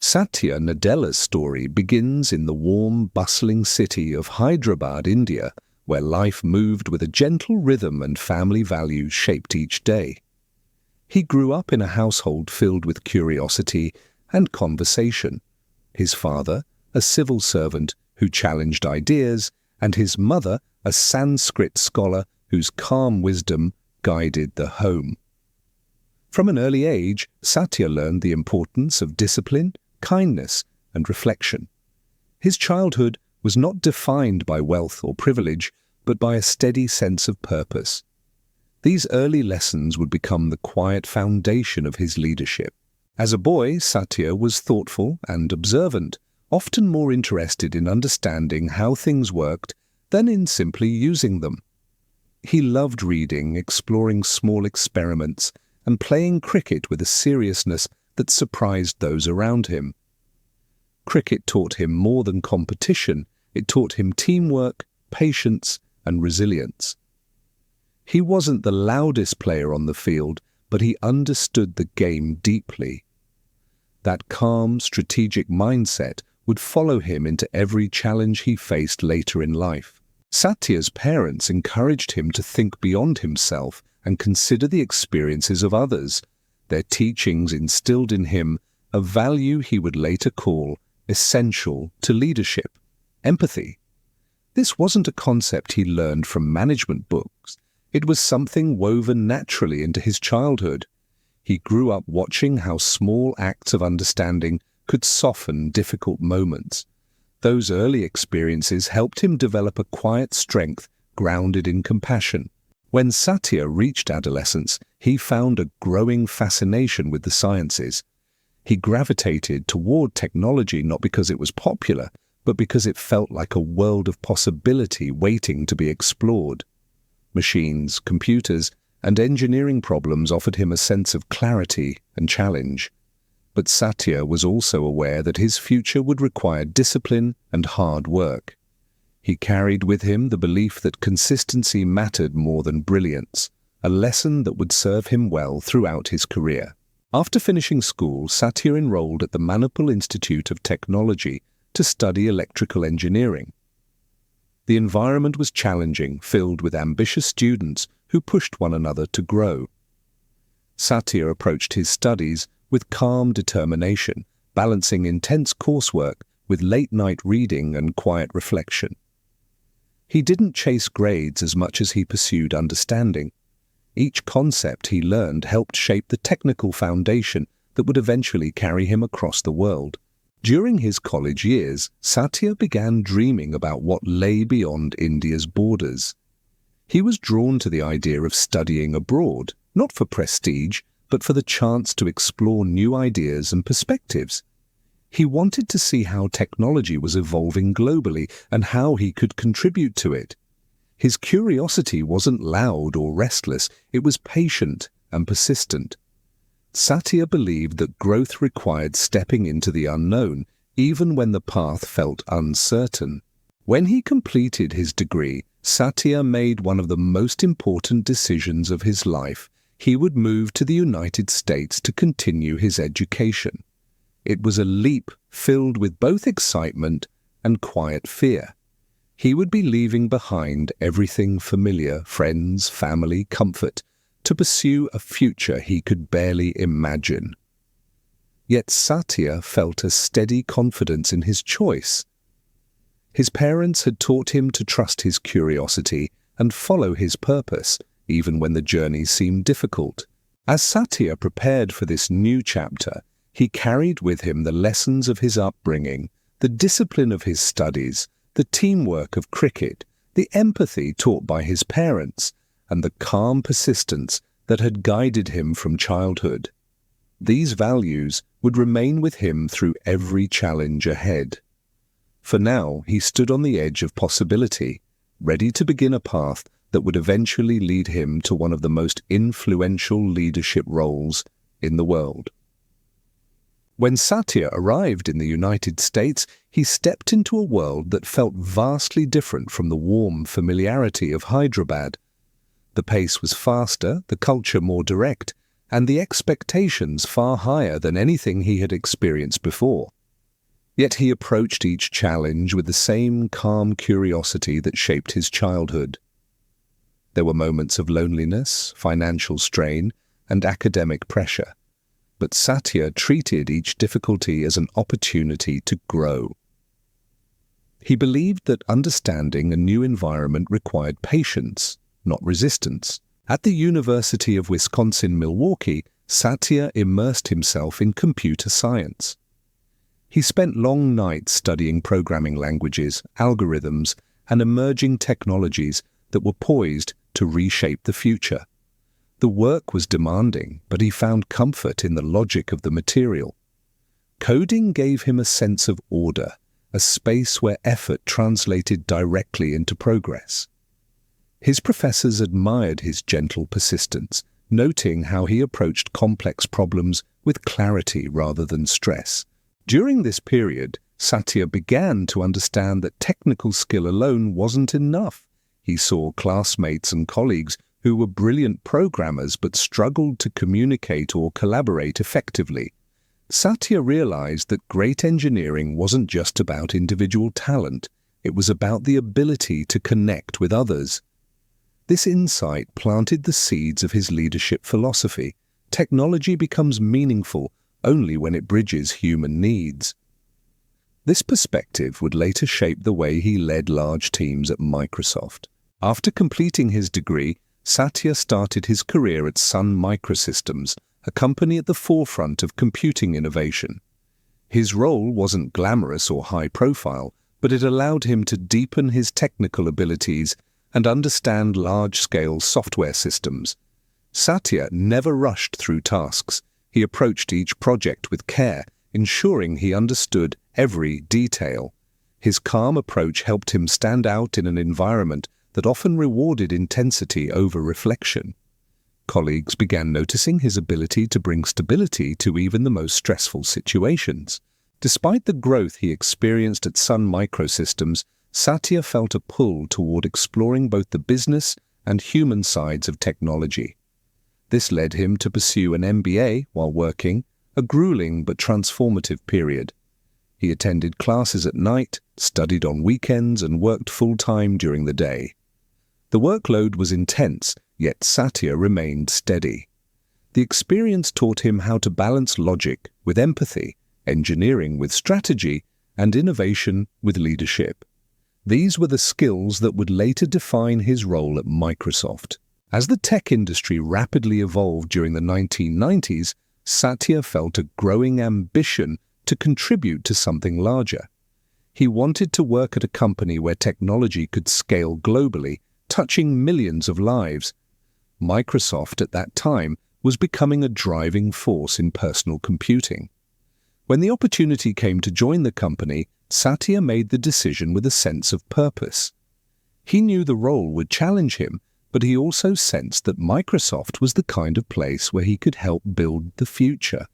Satya Nadella's story begins in the warm, bustling city of Hyderabad, India, where life moved with a gentle rhythm and family values shaped each day. He grew up in a household filled with curiosity and conversation. His father, a civil servant who challenged ideas, and his mother, a Sanskrit scholar whose calm wisdom guided the home. From an early age, Satya learned the importance of discipline, kindness, and reflection. His childhood was not defined by wealth or privilege, but by a steady sense of purpose. These early lessons would become the quiet foundation of his leadership. As a boy, Satya was thoughtful and observant, often more interested in understanding how things worked than in simply using them. He loved reading, exploring small experiments, and playing cricket with a seriousness that surprised those around him. Cricket taught him more than competition. It taught him teamwork, patience, and resilience. He wasn't the loudest player on the field, but he understood the game deeply. That calm, strategic mindset would follow him into every challenge he faced later in life. Satya's parents encouraged him to think beyond himself and consider the experiences of others. Their teachings instilled in him a value he would later call essential to leadership: empathy. This wasn't a concept he learned from management books. It was something woven naturally into his childhood. He grew up watching how small acts of understanding could soften difficult moments. Those early experiences helped him develop a quiet strength grounded in compassion. When Satya reached adolescence, he found a growing fascination with the sciences. He gravitated toward technology not because it was popular, but because it felt like a world of possibility waiting to be explored. Machines, computers, and engineering problems offered him a sense of clarity and challenge. But Satya was also aware that his future would require discipline and hard work. He carried with him the belief that consistency mattered more than brilliance, a lesson that would serve him well throughout his career. After finishing school, Satya enrolled at the Manipal Institute of Technology to study electrical engineering. The environment was challenging, filled with ambitious students who pushed one another to grow. Satya approached his studies with calm determination, balancing intense coursework with late-night reading and quiet reflection. He didn't chase grades as much as he pursued understanding. Each concept he learned helped shape the technical foundation that would eventually carry him across the world. During his college years, Satya began dreaming about what lay beyond India's borders. He was drawn to the idea of studying abroad, not for prestige, but for the chance to explore new ideas and perspectives. He wanted to see how technology was evolving globally and how he could contribute to it. His curiosity wasn't loud or restless, it was patient and persistent. Satya believed that growth required stepping into the unknown, even when the path felt uncertain. When he completed his degree, Satya made one of the most important decisions of his life. He would move to the United States to continue his education. It was a leap filled with both excitement and quiet fear. He would be leaving behind everything familiar, friends, family, comfort, to pursue a future he could barely imagine. Yet Satya felt a steady confidence in his choice. His parents had taught him to trust his curiosity and follow his purpose, even when the journey seemed difficult. As Satya prepared for this new chapter, he carried with him the lessons of his upbringing, the discipline of his studies, the teamwork of cricket, the empathy taught by his parents, and the calm persistence that had guided him from childhood. These values would remain with him through every challenge ahead. For now, he stood on the edge of possibility, ready to begin a path that would eventually lead him to one of the most influential leadership roles in the world. When Satya arrived in the United States, he stepped into a world that felt vastly different from the warm familiarity of Hyderabad. The pace was faster, the culture more direct, and the expectations far higher than anything he had experienced before. Yet he approached each challenge with the same calm curiosity that shaped his childhood. There were moments of loneliness, financial strain, and academic pressure, but Satya treated each difficulty as an opportunity to grow. He believed that understanding a new environment required patience, not resistance. At the University of Wisconsin-Milwaukee, Satya immersed himself in computer science. He spent long nights studying programming languages, algorithms, and emerging technologies that were poised to reshape the future. The work was demanding, but he found comfort in the logic of the material. Coding gave him a sense of order, a space where effort translated directly into progress. His professors admired his gentle persistence, noting how he approached complex problems with clarity rather than stress. During this period, Satya began to understand that technical skill alone wasn't enough. He saw classmates and colleagues who were brilliant programmers but struggled to communicate or collaborate effectively. Satya realized that great engineering wasn't just about individual talent, it was about the ability to connect with others. This insight planted the seeds of his leadership philosophy. Technology becomes meaningful only when it bridges human needs. This perspective would later shape the way he led large teams at Microsoft. After completing his degree, Satya started his career at Sun Microsystems, a company at the forefront of computing innovation. His role wasn't glamorous or high-profile, but it allowed him to deepen his technical abilities and understand large-scale software systems. Satya never rushed through tasks. He approached each project with care, ensuring he understood every detail. His calm approach helped him stand out in an environment that often rewarded intensity over reflection. Colleagues began noticing his ability to bring stability to even the most stressful situations. Despite the growth he experienced at Sun Microsystems, Satya felt a pull toward exploring both the business and human sides of technology. This led him to pursue an MBA while working, a grueling but transformative period. He attended classes at night, studied on weekends, and worked full-time during the day. The workload was intense, yet Satya remained steady. The experience taught him how to balance logic with empathy, engineering with strategy, and innovation with leadership. These were the skills that would later define his role at Microsoft. As the tech industry rapidly evolved during the 1990s, Satya felt a growing ambition to contribute to something larger. He wanted to work at a company where technology could scale globally, touching millions of lives. Microsoft at that time was becoming a driving force in personal computing. When the opportunity came to join the company, Satya made the decision with a sense of purpose. He knew the role would challenge him, but he also sensed that Microsoft was the kind of place where he could help build the future.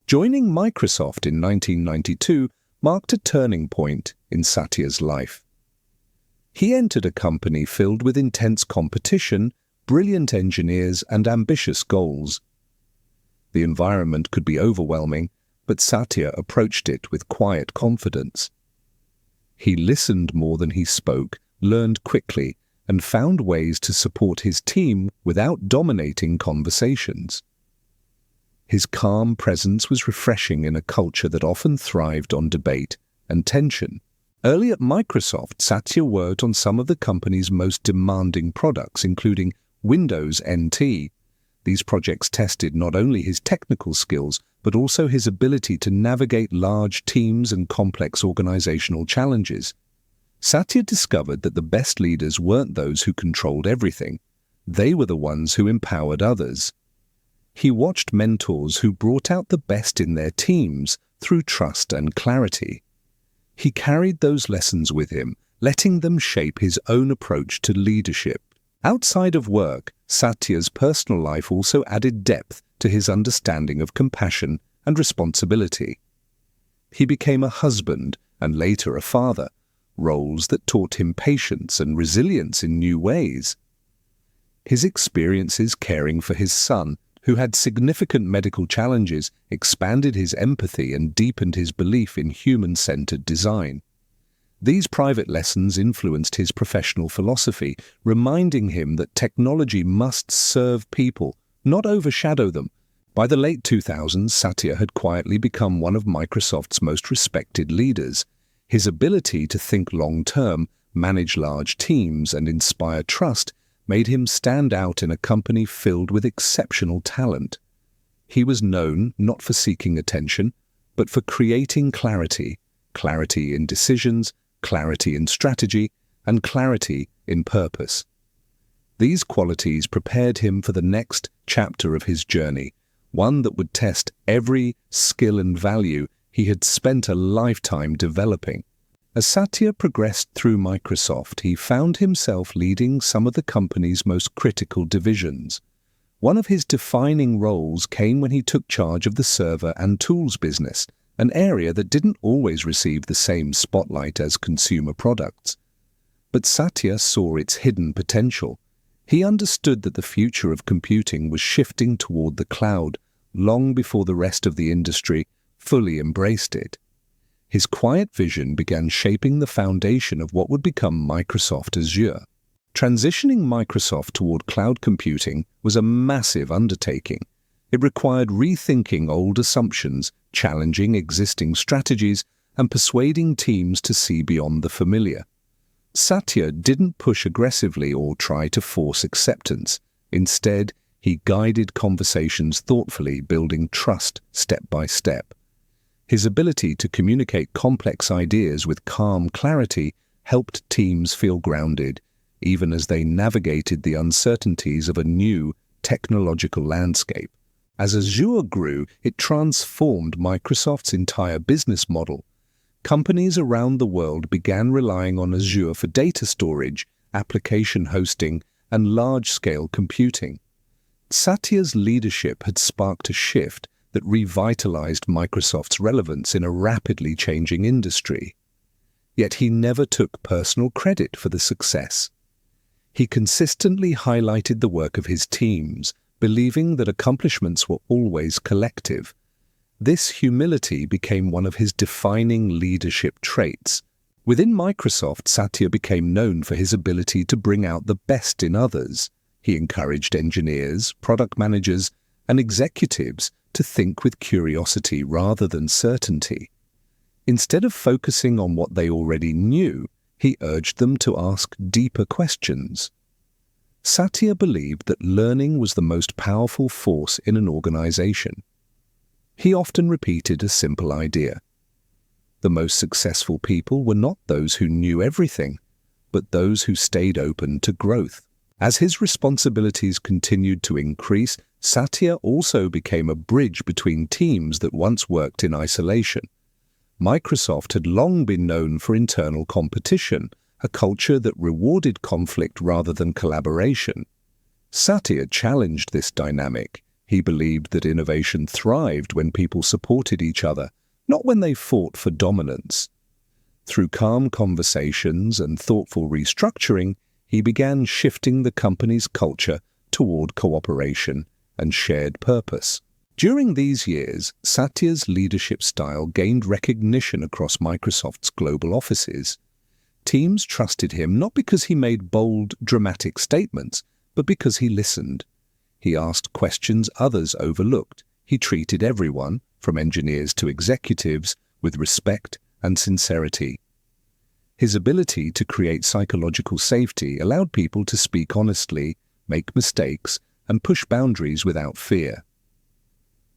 Joining Microsoft in 1992 marked a turning point in Satya's life. He entered a company filled with intense competition, brilliant engineers, and ambitious goals. The environment could be overwhelming, but Satya approached it with quiet confidence. He listened more than he spoke, learned quickly, and found ways to support his team without dominating conversations. His calm presence was refreshing in a culture that often thrived on debate and tension. Early at Microsoft, Satya worked on some of the company's most demanding products, including Windows NT. These projects tested not only his technical skills, but also his ability to navigate large teams and complex organizational challenges. Satya discovered that the best leaders weren't those who controlled everything. They were the ones who empowered others. He watched mentors who brought out the best in their teams through trust and clarity. He carried those lessons with him, letting them shape his own approach to leadership. Outside of work, Satya's personal life also added depth to his understanding of compassion and responsibility. He became a husband and later a father, roles that taught him patience and resilience in new ways. His experiences caring for his son, who had significant medical challenges, expanded his empathy and deepened his belief in human-centered design. These private lessons influenced his professional philosophy, reminding him that technology must serve people, not overshadow them. By the late 2000s, Satya had quietly become one of Microsoft's most respected leaders. His ability to think long-term, manage large teams, and inspire trust made him stand out in a company filled with exceptional talent. He was known not for seeking attention, but for creating clarity in decisions, clarity in strategy, and clarity in purpose. These qualities prepared him for the next chapter of his journey, one that would test every skill and value he had spent a lifetime developing. As Satya progressed through Microsoft, he found himself leading some of the company's most critical divisions. One of his defining roles came when he took charge of the server and tools business, an area that didn't always receive the same spotlight as consumer products. But Satya saw its hidden potential. He understood that the future of computing was shifting toward the cloud long before the rest of the industry fully embraced it. His quiet vision began shaping the foundation of what would become Microsoft Azure. Transitioning Microsoft toward cloud computing was a massive undertaking. It required rethinking old assumptions, challenging existing strategies, and persuading teams to see beyond the familiar. Satya didn't push aggressively or try to force acceptance. Instead, he guided conversations thoughtfully, building trust step by step. His ability to communicate complex ideas with calm clarity helped teams feel grounded, even as they navigated the uncertainties of a new technological landscape. As Azure grew, it transformed Microsoft's entire business model. Companies around the world began relying on Azure for data storage, application hosting, and large-scale computing. Satya's leadership had sparked a shift that revitalized Microsoft's relevance in a rapidly changing industry. Yet he never took personal credit for the success. He consistently highlighted the work of his teams, believing that accomplishments were always collective. This humility became one of his defining leadership traits. Within Microsoft, Satya became known for his ability to bring out the best in others. He encouraged engineers, product managers, and executives to think with curiosity rather than certainty. Instead of focusing on what they already knew, he urged them to ask deeper questions. Satya believed that learning was the most powerful force in an organization. He often repeated a simple idea. The most successful people were not those who knew everything, but those who stayed open to growth. As his responsibilities continued to increase, Satya also became a bridge between teams that once worked in isolation. Microsoft had long been known for internal competition, a culture that rewarded conflict rather than collaboration. Satya challenged this dynamic. He believed that innovation thrived when people supported each other, not when they fought for dominance. Through calm conversations and thoughtful restructuring, he began shifting the company's culture toward cooperation and shared purpose. During these years, Satya's leadership style gained recognition across Microsoft's global offices. Teams trusted him not because he made bold, dramatic statements, but because he listened. He asked questions others overlooked. He treated everyone, from engineers to executives, with respect and sincerity. His ability to create psychological safety allowed people to speak honestly, make mistakes, and push boundaries without fear.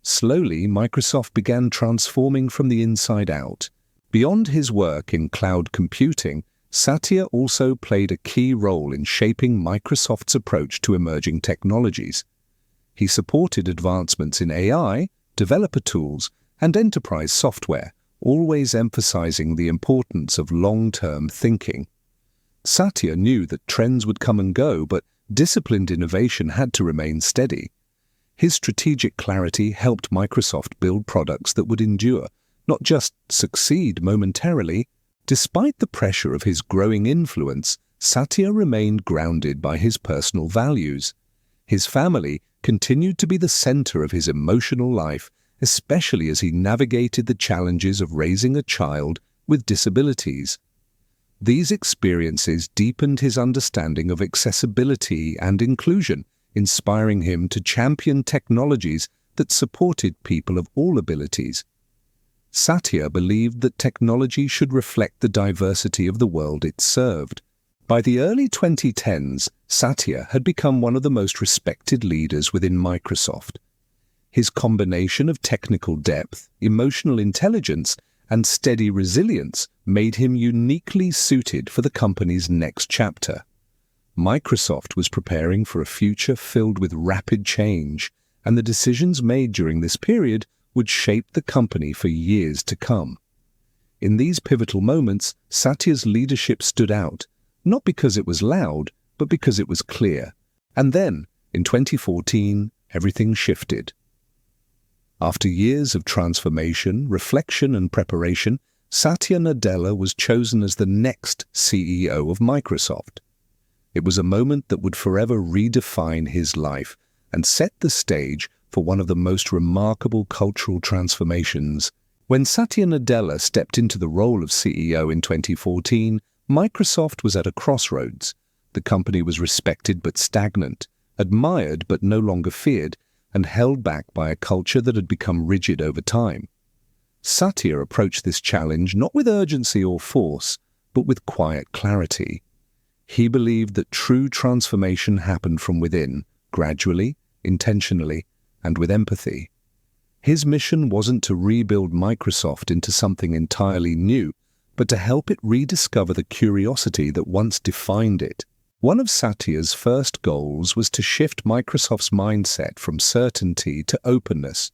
Slowly, Microsoft began transforming from the inside out. Beyond his work in cloud computing, Satya also played a key role in shaping Microsoft's approach to emerging technologies. He supported advancements in AI, developer tools, and enterprise software, always emphasizing the importance of long-term thinking. Satya knew that trends would come and go, but disciplined innovation had to remain steady. His strategic clarity helped Microsoft build products that would endure, not just succeed momentarily. Despite the pressure of his growing influence, Satya remained grounded by his personal values. His family continued to be the center of his emotional life, especially as he navigated the challenges of raising a child with disabilities. These experiences deepened his understanding of accessibility and inclusion, inspiring him to champion technologies that supported people of all abilities. Satya believed that technology should reflect the diversity of the world it served. By the early 2010s, Satya had become one of the most respected leaders within Microsoft. His combination of technical depth, emotional intelligence, and steady resilience made him uniquely suited for the company's next chapter. Microsoft was preparing for a future filled with rapid change, and the decisions made during this period would shape the company for years to come. In these pivotal moments, Satya's leadership stood out, not because it was loud, but because it was clear. And then, in 2014, everything shifted. After years of transformation, reflection, and preparation, Satya Nadella was chosen as the next CEO of Microsoft. It was a moment that would forever redefine his life and set the stage for one of the most remarkable cultural transformations. When Satya Nadella stepped into the role of CEO in 2014, Microsoft was at a crossroads. The company was respected but stagnant, admired but no longer feared, and held back by a culture that had become rigid over time. Satya approached this challenge not with urgency or force, but with quiet clarity. He believed that true transformation happened from within, gradually, intentionally, and with empathy. His mission wasn't to rebuild Microsoft into something entirely new, but to help it rediscover the curiosity that once defined it. One of Satya's first goals was to shift Microsoft's mindset from certainty to openness.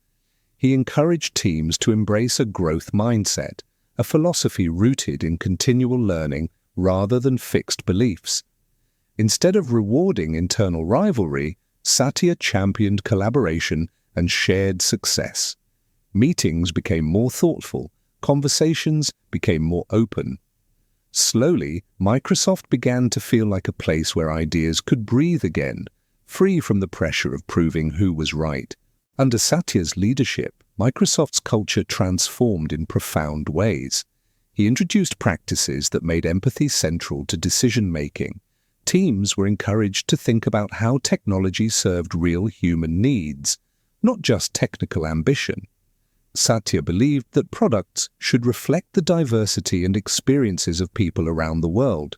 He encouraged teams to embrace a growth mindset, a philosophy rooted in continual learning rather than fixed beliefs. Instead of rewarding internal rivalry, Satya championed collaboration and shared success. Meetings became more thoughtful, conversations became more open. Slowly, Microsoft began to feel like a place where ideas could breathe again, free from the pressure of proving who was right. Under Satya's leadership, Microsoft's culture transformed in profound ways. He introduced practices that made empathy central to decision-making. Teams were encouraged to think about how technology served real human needs, not just technical ambition. Satya believed that products should reflect the diversity and experiences of people around the world.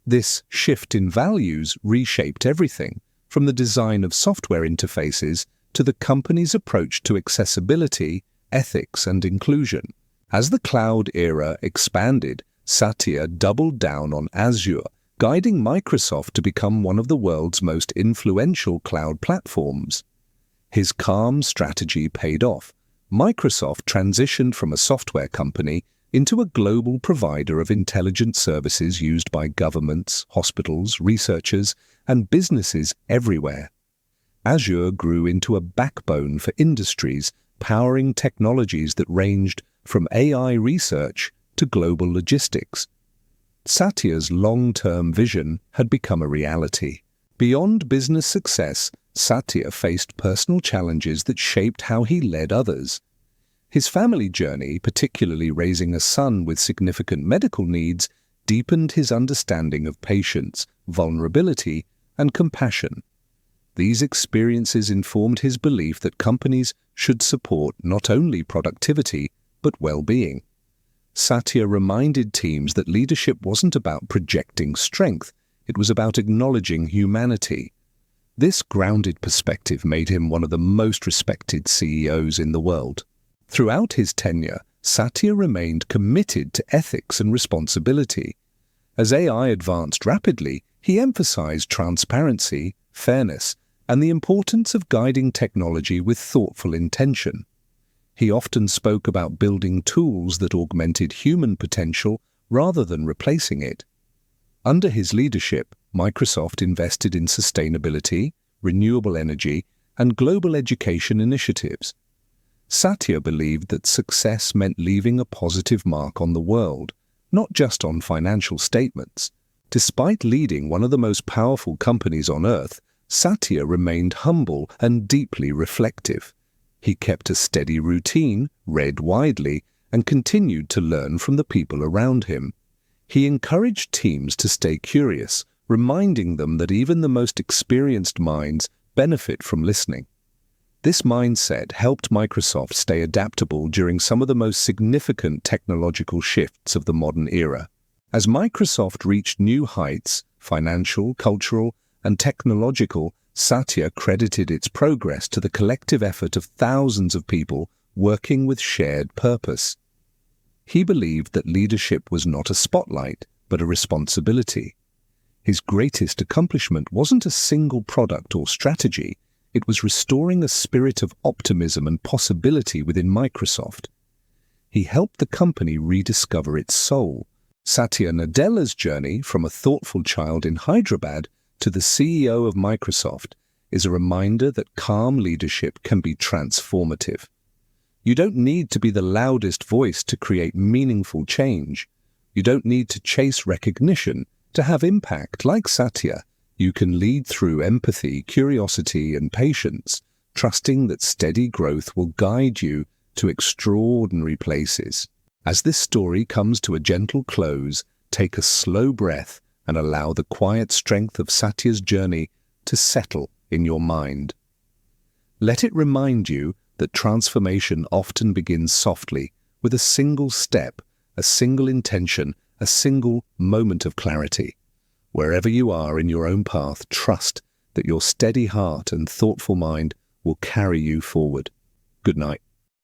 This shift in values reshaped everything, from the design of software interfaces to the company's approach to accessibility, ethics, and inclusion. As the cloud era expanded, Satya doubled down on Azure, guiding Microsoft to become one of the world's most influential cloud platforms. His calm strategy paid off. Microsoft transitioned from a software company into a global provider of intelligence services used by governments, hospitals, researchers, and businesses everywhere. Azure grew into a backbone for industries, powering technologies that ranged from AI research to global logistics. Satya's long-term vision had become a reality. Beyond business success, Satya faced personal challenges that shaped how he led others. His family journey, particularly raising a son with significant medical needs, deepened his understanding of patience, vulnerability, and compassion. These experiences informed his belief that companies should support not only productivity, but well-being. Satya reminded teams that leadership wasn't about projecting strength, it was about acknowledging humanity. This grounded perspective made him one of the most respected CEOs in the world. Throughout his tenure, Satya remained committed to ethics and responsibility. As AI advanced rapidly, he emphasized transparency, fairness, and the importance of guiding technology with thoughtful intention. He often spoke about building tools that augmented human potential rather than replacing it. Under his leadership, Microsoft invested in sustainability, renewable energy, and global education initiatives. Satya believed that success meant leaving a positive mark on the world, not just on financial statements. Despite leading one of the most powerful companies on earth, Satya remained humble and deeply reflective. He kept a steady routine, read widely, and continued to learn from the people around him. He encouraged teams to stay curious, reminding them that even the most experienced minds benefit from listening. This mindset helped Microsoft stay adaptable during some of the most significant technological shifts of the modern era. As Microsoft reached new heights, financial, cultural, and technological, Satya credited its progress to the collective effort of thousands of people working with shared purpose. He believed that leadership was not a spotlight, but a responsibility. His greatest accomplishment wasn't a single product or strategy, it was restoring a spirit of optimism and possibility within Microsoft. He helped the company rediscover its soul. Satya Nadella's journey from a thoughtful child in Hyderabad to the CEO of Microsoft is a reminder that calm leadership can be transformative. You don't need to be the loudest voice to create meaningful change. You don't need to chase recognition to have impact. Like Satya, you can lead through empathy, curiosity, and patience, trusting that steady growth will guide you to extraordinary places. As this story comes to a gentle close, take a slow breath and allow the quiet strength of Satya's journey to settle in your mind. Let it remind you that transformation often begins softly, with a single step, a single intention, a single moment of clarity. Wherever you are in your own path, trust that your steady heart and thoughtful mind will carry you forward. Good night.